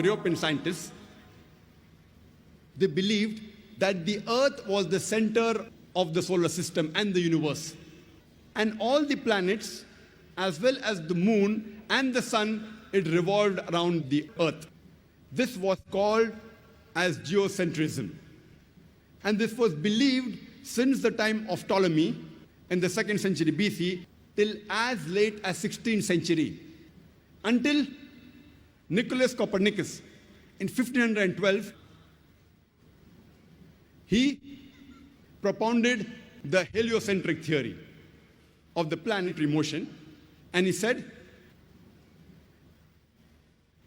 the European scientists, they believed that the Earth was the center of the solar system and the universe. And all the planets, as well as the moon and the sun, it revolved around the Earth. This was called as geocentrism. And this was believed since the time of Ptolemy in the 2nd century BC till as late as 16th century, until Nicholas Copernicus in 1512, he propounded the heliocentric theory of the planetary motion, and he said,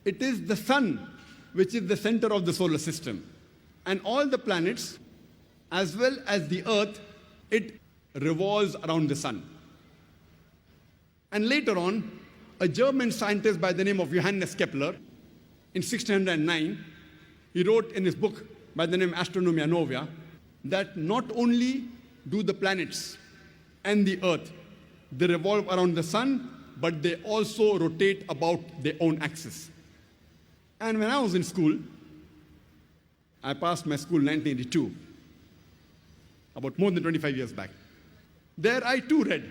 it is the sun which is the center of the solar system, and all the planets, as well as the Earth, it revolves around the sun. And later on, a German scientist by the name of Johannes Kepler, in 1609, he wrote in his book by the name Astronomia Novia, that not only do the planets and the Earth, they revolve around the sun, but they also rotate about their own axis. And when I was in school, I passed my school in 1982, about more than 25 years back. There I too read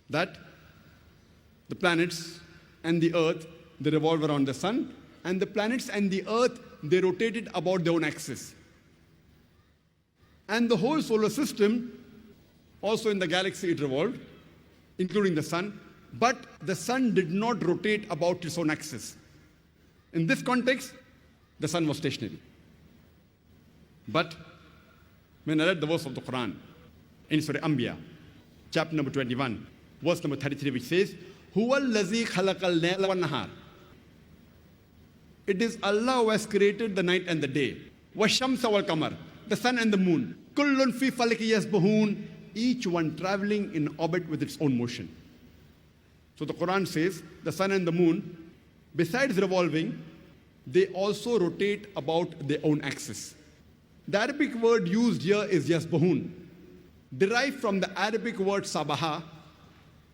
that the planets and the Earth, they revolve around the sun, and the planets and the Earth, they rotated about their own axis. And the whole solar system, also in the galaxy, it revolved, including the sun, but the sun did not rotate about its own axis. In this context, the sun was stationary. But when I read the verse of the Quran in Surah Anbiya, chapter number 21, verse number 33, which says, هُوَ الَّذِي خَلَقَ اللَّيْلَ وَالنَّهَارَ. It is Allah who has created the night and the day. وَالشَّمْسَ وَالْقَمَرَ. The sun and the moon. كُلٌّ فِي فَلَكٍ يَسْبَحُونَ. Each one traveling in orbit with its own motion. So the Quran says, the sun and the moon, besides revolving, they also rotate about their own axis. The Arabic word used here is yasbahun, derived from the Arabic word sabaha,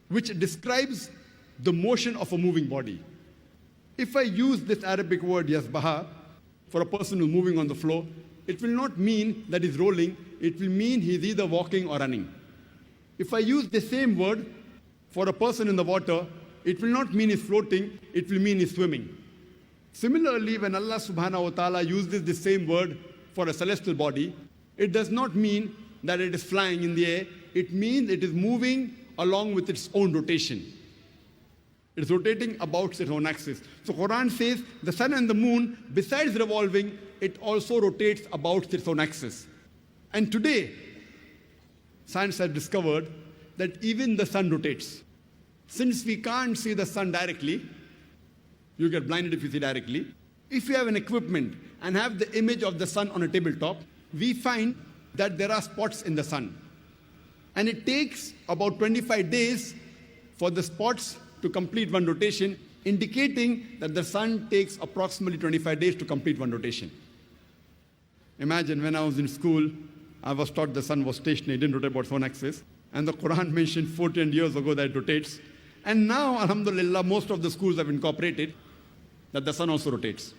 which describes the motion of a moving body. If I use this Arabic word yasbaha for a person who's moving on the floor, it will not mean that he's rolling, it will mean he's either walking or running. If I use the same word for a person in the water, it will not mean he's floating, it will mean he's swimming. Similarly, when Allah subhanahu wa ta'ala uses the same word for a celestial body, it does not mean that it is flying in the air, it means it is moving along with its own rotation. It is rotating about its own axis. So Quran says the sun and the moon, besides revolving, it also rotates about its own axis. And today, science has discovered that even the sun rotates. Since we can't see the sun directly, you get blinded if you see directly. If you have an equipment and have the image of the sun on a tabletop, we find that there are spots in the sun. And it takes about 25 days for the spots to complete one rotation, indicating that the sun takes approximately 25 days to complete one rotation. Imagine when I was in school, I was taught the sun was stationary, it didn't rotate about its own axis. And the Quran mentioned 14 years ago that it rotates. And now, alhamdulillah, most of the schools have incorporated that the sun also rotates.